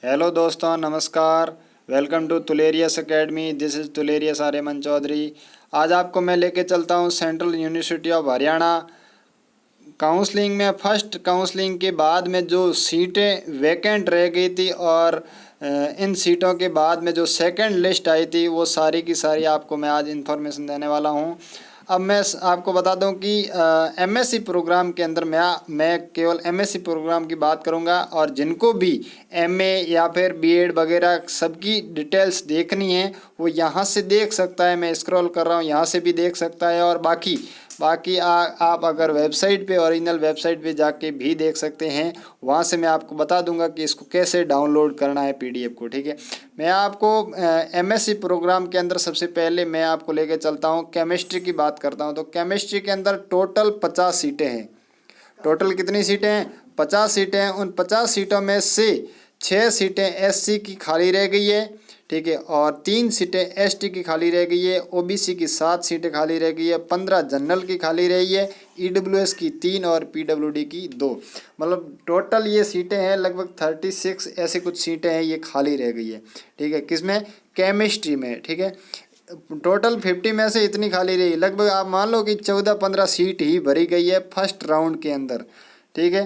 Hello दोस्तों, नमस्कार। Welcome to तुलेरियस एकेडमी। दिस इज़ तुलेरियस आर्यमन चौधरी। आज आपको मैं लेके चलता हूँ central university of Haryana. Counselling में फर्स्ट काउंसलिंग के बाद में जो सीटें वैकेंट रह गई थी और इन सीटों के बाद में जो सेकंड लिस्ट आई थी वो सारी की सारी आपको मैं आज इन्फॉर्मेशन देने वाला हूँ। अब मैं आपको बता दूं कि एमएससी प्रोग्राम के अंदर मैं केवल एमएससी प्रोग्राम की बात करूंगा, और जिनको भी एमए या फिर बीएड वगैरह सबकी डिटेल्स देखनी है वो यहाँ से देख सकता है। मैं स्क्रॉल कर रहा हूँ, यहाँ से भी देख सकता है, और बाकी आप अगर वेबसाइट पे ओरिजिनल वेबसाइट पे जाके भी देख सकते हैं। वहाँ से मैं आपको बता दूंगा कि इसको कैसे डाउनलोड करना है पीडीएफ को। ठीक है, मैं आपको एमएससी प्रोग्राम के अंदर सबसे पहले मैं आपको लेके चलता हूँ। केमिस्ट्री की बात करता हूँ तो केमिस्ट्री के अंदर टोटल 50 सीटें हैं। टोटल कितनी सीटें हैं? 50 सीटें हैं। उन 50 सीटों में से 6 सीटें एससी की खाली रह गई है। ठीक है, और 3 सीटें एसटी की खाली रह गई है। ओबीसी की 7 सीटें खाली रह गई है। 15 जनरल की खाली रही है। ईडब्ल्यूएस की 3 और पीडब्ल्यूडी की 2। मतलब टोटल ये सीटें हैं लगभग 36 ऐसी कुछ सीटें हैं ये खाली रह गई है। ठीक है, किसमें? केमिस्ट्री में। ठीक है, टोटल 50 में से इतनी खाली रही, लगभग आप मान लो कि 14-15 सीट ही भरी गई है फर्स्ट राउंड के अंदर। ठीक है,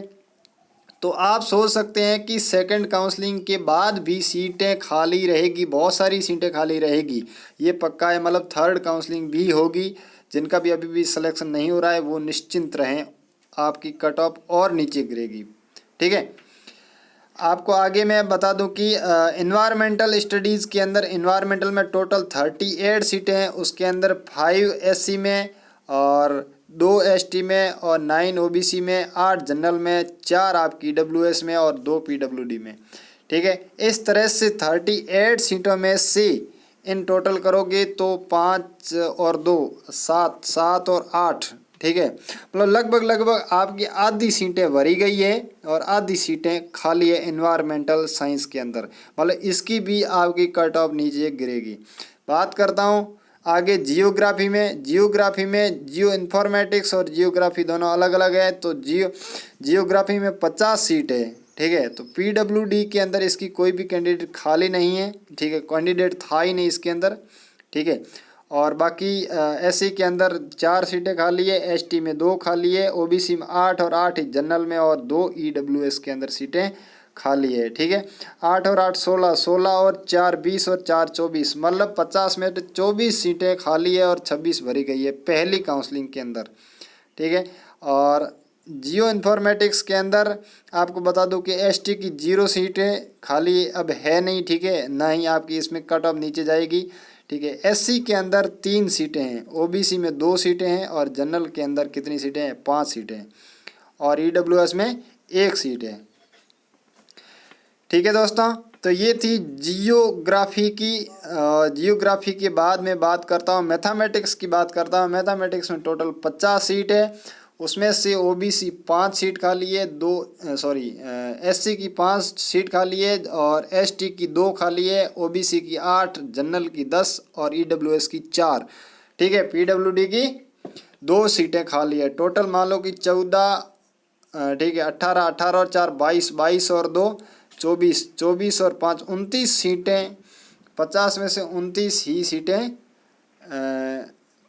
तो आप सोच सकते हैं कि सेकंड काउंसलिंग के बाद भी सीटें खाली रहेगी, बहुत सारी सीटें खाली रहेगी, ये पक्का है। मतलब थर्ड काउंसलिंग भी होगी। जिनका भी अभी भी सिलेक्शन नहीं हो रहा है वो निश्चिंत रहें, आपकी कट ऑफ और नीचे गिरेगी। ठीक है, आपको आगे मैं बता दूं कि इन्वायरमेंटल स्टडीज़ के अंदर इन्वायरमेंटल में टोटल 38 सीटें हैं। उसके अंदर 5 एससी में और 2 एसटी में और 9 ओबीसी में, 8 जनरल में, 4 आपकी ईडब्ल्यूएस में और 2 पीडब्ल्यूडी में। ठीक है, इस तरह से 38 सीटों में से इन टोटल करोगे तो 5 और 2 7, 7 और 8। ठीक है, मतलब लगभग आपकी आधी सीटें भरी गई है और आधी सीटें खाली है इन्वायरमेंटल साइंस के अंदर। मतलब इसकी भी आपकी कट ऑफ नीचे गिरेगी। बात करता हूँ आगे जियोग्राफी में। जियो इन्फॉर्मेटिक्स और जियोग्राफी दोनों अलग अलग है। तो जियोग्राफी में 50 सीट है। ठीक है, तो पीडब्ल्यूडी के अंदर इसकी कोई भी कैंडिडेट खाली नहीं है। ठीक है, कैंडिडेट था ही नहीं इसके अंदर। ठीक है, और बाकी एससी के अंदर 4 सीटें खाली है, एसटी में 2 खाली है, ओबीसी में 8 और 8 जनरल में, और 2 ईडब्ल्यूएस के अंदर सीटें खाली है। ठीक है, 8 और 8 16, 16 और 4 20 और 4 24, मतलब 50 में 24 सीटें खाली है और 26 भरी गई है पहली काउंसलिंग के अंदर। ठीक है, और जियो इन्फॉर्मेटिक्स के अंदर आपको बता दूं कि एसटी की 0 सीटें खाली अब है नहीं। ठीक है, ना ही आपकी इसमें कट ऑफ नीचे जाएगी। ठीक है, एससी के अंदर 3 सीटें हैं, ओबीसी में 2 सीटें हैं, और जनरल के अंदर कितनी सीटें हैं? 5 सीटें हैं, और ईडब्ल्यूएस में 1 सीट है। ठीक है दोस्तों, तो ये थी जियोग्राफी की। जियोग्राफी के बाद में बात करता हूँ मैथमेटिक्स की। बात करता हूँ मैथमेटिक्स में टोटल 50 सीट है। उसमें से ओबीसी 5 सीट खाली है, एससी की 5 सीट खाली है, और एसटी की 2 खाली है, ओबीसी की 8, जनरल की 10 और ईडब्ल्यूएस की 4। ठीक है, पीडब्ल्यूडी की 2 सीटें खाली है। टोटल मान लो कि 14, ठीक है, 18, 18 और 4 22, 22 और 2 24, 24 और 5 29 सीटें। 50 में से 29 ही सीटें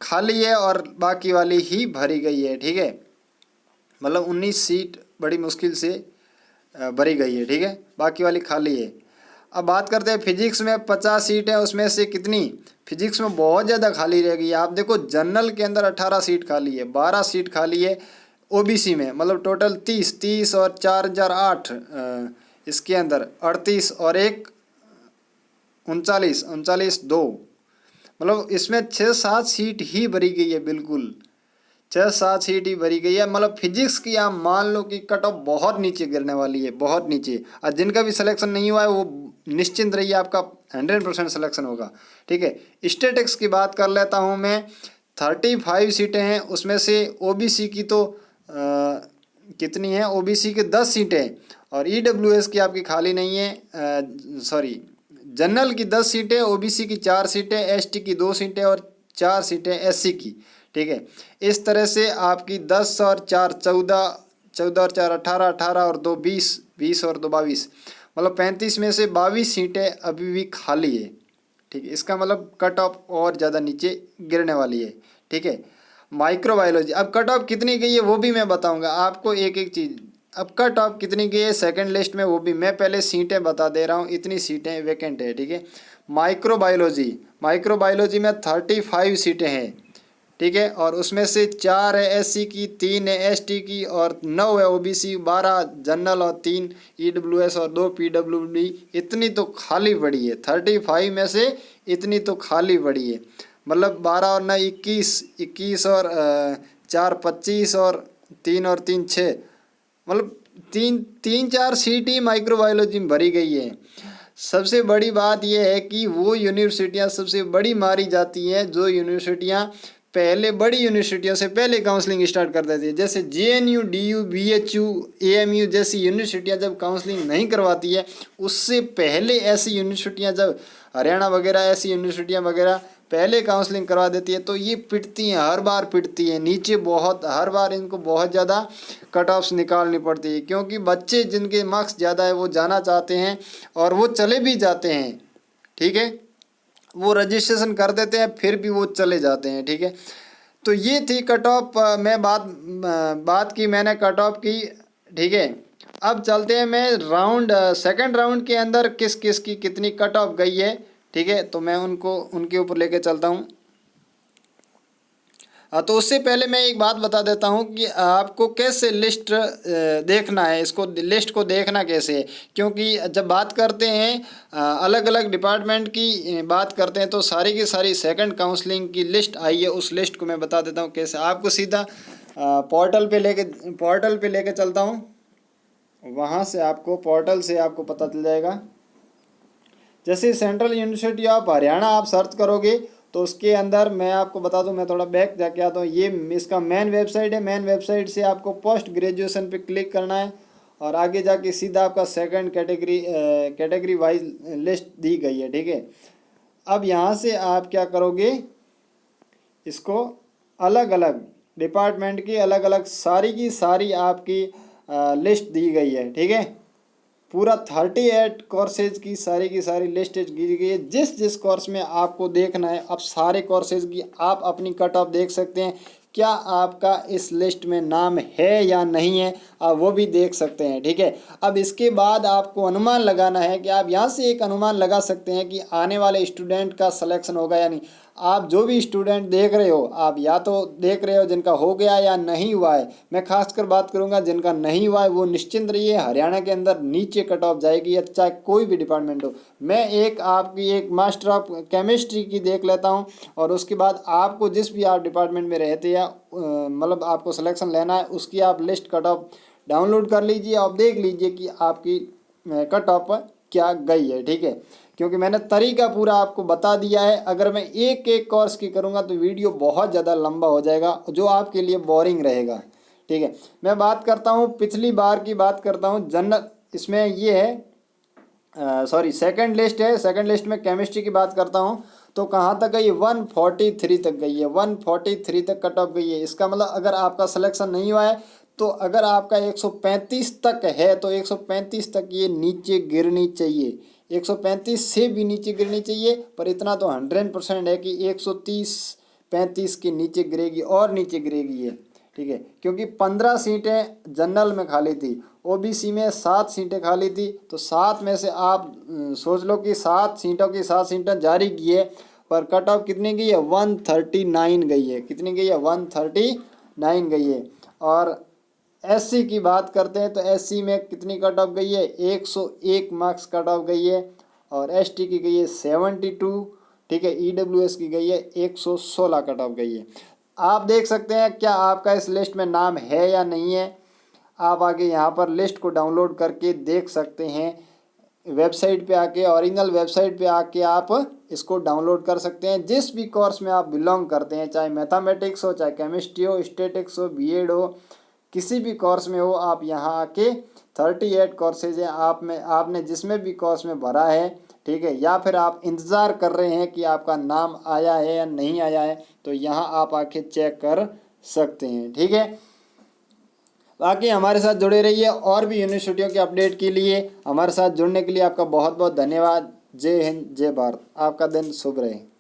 खाली है और बाकी वाली ही भरी गई है। ठीक है, मतलब 19 सीट बड़ी मुश्किल से भरी गई है। ठीक है, बाकी वाली खाली है। अब बात करते हैं फिजिक्स में 50 सीट है, उसमें से कितनी? फिजिक्स में बहुत ज़्यादा खाली रह गई है। आप देखो जनरल के अंदर 18 सीट खाली है, 12 सीट खाली है ओबीसी में, मतलब टोटल 30 और 4 4 8, इसके अंदर 38 और 1 39, 39 2, मतलब इसमें 6-7 सीट ही भरी गई है। बिल्कुल 6-7 सीट ही भरी गई है। मतलब फिजिक्स की आप मान लो कि कट ऑफ बहुत नीचे गिरने वाली है, बहुत नीचे। और जिनका भी सिलेक्शन नहीं हुआ है वो निश्चिंत रहिए, आपका 100% सिलेक्शन होगा। ठीक है, स्टैटिक्स की बात कर लेता हूँ मैं। 35 सीटें हैं, उसमें से ओबीसी की तो कितनी है? ओबीसी की 10 सीटें, और ईडब्ल्यूएस की आपकी खाली नहीं है। जनरल की 10 सीटें, ओबीसी की 4 सीटें, एसटी की 2 सीटें और 4 सीटें एससी की। ठीक है, इस तरह से आपकी 10 और 4 14, 14 और 4 18, 18 और 2 20, 20 और 2 22, मतलब 35 में से 22 सीटें अभी भी खाली है। ठीक है, इसका मतलब कट ऑफ और ज़्यादा नीचे गिरने वाली है। ठीक है, माइक्रोबायोलॉजी अब कट ऑफ कितनी गई है वो भी मैं बताऊंगा आपको एक एक चीज़। अब कट ऑफ कितनी गई है सेकंड लिस्ट में वो भी मैं पहले सीटें बता दे रहा हूँ, इतनी सीटें वैकेंट है। ठीक है, माइक्रोबायोलॉजी में 35 सीटें हैं। ठीक है, और उसमें से 4 है एससी की, 3 है एसटी की और 9 है ओबीसी, 12 जनरल और 3 ईडब्ल्यूएस और 2 पीडब्ल्यूडी। इतनी तो खाली पड़ी है 35 में से, इतनी तो खाली पड़ी है। मतलब 12 और 9 21, 21 और 4 25 और 3 और 3 6, मतलब तीन तीन चार सीट ही माइक्रोबायोलॉजी में भरी गई है। सबसे बड़ी बात यह है कि वो यूनिवर्सिटियां सबसे बड़ी मारी जाती हैं जो यूनिवर्सिटियां पहले बड़ी यूनिवर्सिटियों से पहले काउंसलिंग स्टार्ट कर देती है। जैसे जेएनयू, डीयू, बीएचयू, एएमयू जैसी यूनिवर्सिटियां जब काउंसलिंग नहीं करवाती है, उससे पहले ऐसी यूनिवर्सिटियां जब हरियाणा वगैरह ऐसी यूनिवर्सिटियां वगैरह पहले काउंसलिंग करवा देती है तो ये पिटती हैं, हर बार पिटती हैं नीचे बहुत, हर बार इनको बहुत ज़्यादा कट ऑफ्स निकालनी पड़ती है। क्योंकि बच्चे जिनके मार्क्स ज़्यादा है वो जाना चाहते हैं और वो चले भी जाते हैं। ठीक है, वो रजिस्ट्रेशन कर देते हैं फिर भी वो चले जाते हैं। ठीक है, तो ये थी कट ऑफ, मैं बात की मैंने कट ऑफ की। ठीक है, अब चलते हैं मैं राउंड सेकंड राउंड के अंदर किस किस की कितनी कट ऑफ गई है। ठीक है, तो मैं उनको उनके ऊपर लेके चलता हूँ। तो उससे पहले मैं एक बात बता देता हूँ कि आपको कैसे लिस्ट देखना है, इसको लिस्ट को देखना कैसे है। क्योंकि जब बात करते हैं अलग अलग डिपार्टमेंट की बात करते हैं तो सारी की सारी सेकंड काउंसलिंग की लिस्ट आई है, उस लिस्ट को मैं बता देता हूँ कैसे। आपको सीधा पोर्टल पे लेके चलता हूँ, वहाँ से आपको पोर्टल से आपको पता चल जाएगा। जैसे सेंट्रल यूनिवर्सिटी ऑफ हरियाणा आप सर्च करोगे तो उसके अंदर मैं आपको बता दूं, मैं थोड़ा बैक जाके आता हूँ। ये इसका मेन वेबसाइट है, मेन वेबसाइट से आपको पोस्ट ग्रेजुएशन पे क्लिक करना है और आगे जाके सीधा आपका सेकंड कैटेगरी वाइज लिस्ट दी गई है। ठीक है, अब यहाँ से आप क्या करोगे, इसको अलग अलग डिपार्टमेंट की अलग अलग सारी की सारी आपकी लिस्ट दी गई है। ठीक है, पूरा 38 कोर्सेज की सारी लिस्ट दी गई है। जिस जिस कोर्स में आपको देखना है, अब सारे कोर्सेज की आप अपनी कट ऑफ देख सकते हैं। क्या आपका इस लिस्ट में नाम है या नहीं है, आप वो भी देख सकते हैं। ठीक है, अब इसके बाद आपको अनुमान लगाना है कि आप यहाँ से एक अनुमान लगा सकते हैं कि आने वाले स्टूडेंट का सिलेक्शन होगा या नहीं। आप जो भी स्टूडेंट देख रहे हो, आप या तो देख रहे हो जिनका हो गया या नहीं हुआ है। मैं खासकर बात करूंगा जिनका नहीं हुआ है वो निश्चिंत रहिए, हरियाणा के अंदर नीचे कट ऑफ जाएगी, या चाहे कोई भी डिपार्टमेंट हो। मैं आपकी एक मास्टर ऑफ केमिस्ट्री की देख लेता हूं और उसके बाद आपको जिस भी आप डिपार्टमेंट में रहते या मतलब आपको सिलेक्शन लेना है उसकी आप लिस्ट कट ऑफ डाउनलोड कर लीजिए, आप देख लीजिए कि आपकी कट ऑफ क्या गई है। ठीक है, क्योंकि मैंने तरीका पूरा आपको बता दिया है। अगर मैं एक एक कोर्स की करूँगा तो वीडियो बहुत ज़्यादा लंबा हो जाएगा जो आपके लिए बोरिंग रहेगा। ठीक है, मैं बात करता हूँ पिछली बार की बात करता हूँ। जनरल इसमें ये है, सॉरी सेकंड लिस्ट है, सेकंड लिस्ट में केमिस्ट्री की बात करता हूँ तो कहाँ तक गई है, 143 तक गई है, 143 तक कट ऑफ गई है। इसका मतलब अगर आपका सिलेक्शन नहीं हुआ है तो अगर आपका 135 तक है तो 135 तक ये नीचे गिरनी चाहिए, 135 से भी नीचे गिरनी चाहिए। पर इतना तो 100% है कि 130-135 के नीचे गिरेगी और नीचे गिरेगी ये। ठीक है, क्योंकि 15 सीटें जनरल में खाली थी, ओबीसी में 7 सीटें खाली थी, तो 7 में से आप सोच लो कि 7 सीटों की 7 सीटें जारी की है। पर कट ऑफ कितनी गई है, 139 गई है। कितनी गई है, 139 गई है। और एससी की बात करते हैं तो एससी में कितनी कट ऑफ गई है, 101 मार्क्स कट ऑफ गई है। और एसटी की गई है 72। ठीक है, ईडब्ल्यूएस की गई है 116 कट ऑफ गई है। आप देख सकते हैं क्या आपका इस लिस्ट में नाम है या नहीं है। आप आगे यहाँ पर लिस्ट को डाउनलोड करके देख सकते हैं, वेबसाइट पे आके, ओरिजिनल वेबसाइट पे आके आप इसको डाउनलोड कर सकते हैं। जिस भी कोर्स में आप बिलोंग करते हैं, चाहे मैथमेटिक्स हो, चाहे केमिस्ट्री हो, स्टैटिक्स हो, बीएड हो, किसी भी कोर्स में हो, आप यहाँ आके 38 कोर्सेज हैं आपने जिसमें भी कोर्स में भरा है। ठीक है, या फिर आप इंतज़ार कर रहे हैं कि आपका नाम आया है या नहीं आया है, तो यहाँ आप आके चेक कर सकते हैं। ठीक है, बाकी हमारे साथ जुड़े रहिए और भी यूनिवर्सिटियों के अपडेट के लिए। हमारे साथ जुड़ने के लिए आपका बहुत बहुत धन्यवाद। जय हिंद, जय भारत। आपका दिन शुभ रहे।